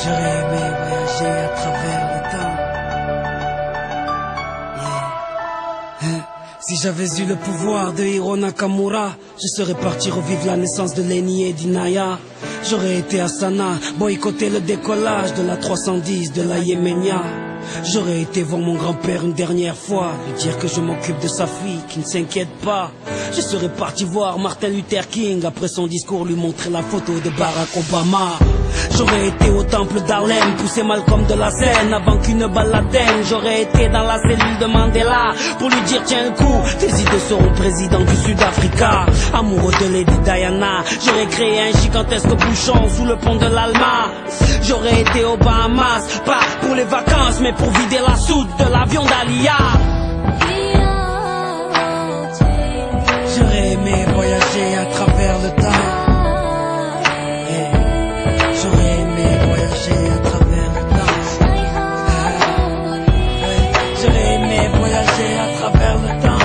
J'aurais aimé voyager à travers le temps. Si j'avais eu le pouvoir de Hiro Nakamura, je serais parti revivre la naissance de Lenny et d'Inaya. J'aurais été à Sana, boycotter le décollage de la 310 de la Yéménia. J'aurais été voir mon grand-père une dernière fois, lui dire que je m'occupe de sa fille, qui ne s'inquiète pas. Je serais parti voir Martin Luther King, après son discours lui montrer la photo de Barack Obama. J'aurais été au temple d'Harlem, pousser Malcolm de la scène avant qu'une balle l'atteigne. J'aurais été dans la cellule de Mandela pour lui dire tiens le coup, tes idées seront président du Sud-Africa. Amoureux de Lady Diana, j'aurais créé un gigantesque bouchon sous le pont de l'Alma. J'aurais été aux Bahamas, pas pour les vacances mais pour vider la soute de l'avion d'Alia. J'aurais aimé voyager à travers le temps. J'aurais aimé voyager à travers le temps. J'aurais aimé voyager à travers le temps.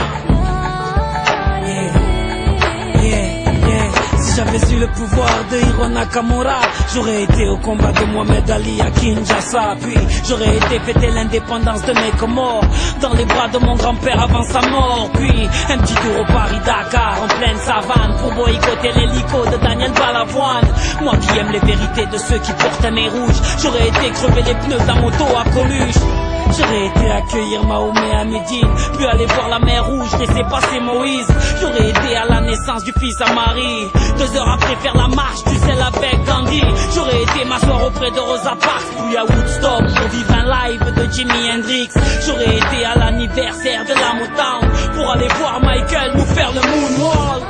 Si j'avais eu le pouvoir de Hiro Nakamura, j'aurais été au combat de Mohamed Ali à Kinshasa. Puis j'aurais été fêter l'indépendance de mes Comores dans les bras de mon grand-père avant sa mort. Puis un petit tour au Paris-Dakar en pleine savane pour boycotter l'hélico de Daniel Balavoine. Moi qui aime les vérités de ceux qui portent un nez rouge, j'aurais été crever les pneus d'un moto à Coluche. J'aurais été accueillir Mahomet à Médine, puis aller voir la mer Rouge, laisser passer Moïse. J'aurais été à la naissance du fils à Marie, 2 heures après faire la marche du sel avec Gandhi. J'aurais été m'asseoir auprès de Rosa Parks, puis à Woodstock pour vivre un live de Jimi Hendrix. J'aurais été à l'anniversaire de la Motown pour aller voir Michael nous faire le moonwalk.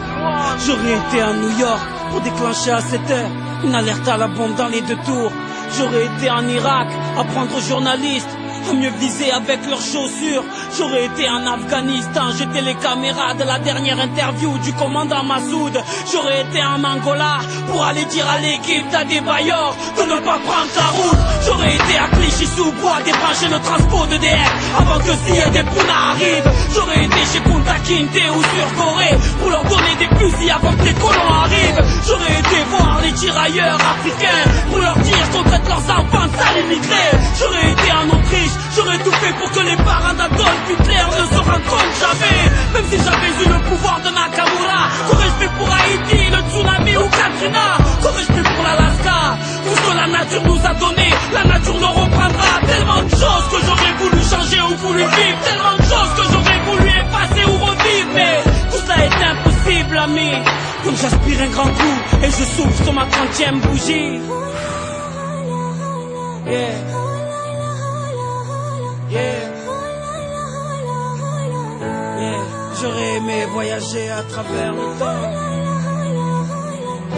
J'aurais été à New York pour déclencher à 7 heures une alerte à la bombe dans les 2 tours. J'aurais été en Irak apprendre aux journalistes à mieux viser avec leurs chaussures. J'aurais été en Afghanistan, jeter les caméras de la dernière interview du commandant Massoud. J'aurais été en Angola pour aller dire à l'équipe d'Adebayor de ne pas prendre la route. J'aurais été à Clichy-sous-Bois débrancher le transport de DF avant que Sia des Puna arrive. J'aurais été chez Kunta Kinte ou sur Corée pour leur donner des fusils avant que les colons arrivent. J'aurais été voir les tirailleurs africains pour leur dire qu'on traite leurs enfants de sales immigrés. J'aurais été en Autriche, j'aurais tout fait pour que les parents d'Adolf Hitler ne se rencontrent jamais. Même si j'avais eu le pouvoir de Nakamura, qu'aurais-je fait pour Haïti, le tsunami ou Katrina? Qu'aurais-je fait pour l'Alaska? Tout ce que la nature nous a donné, la nature nous reprendra. Tellement de choses que j'aurais voulu changer ou voulu vivre, tellement de choses que j'aurais voulu effacer ou revivre. Mais tout ça est impossible, ami. Comme j'aspire un grand coup et je souffle sur ma 30e bougie. Yeah. J'aurais aimé voyager à travers le temps,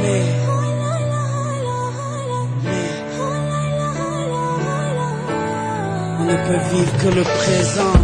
mais on ne peut vivre que le présent.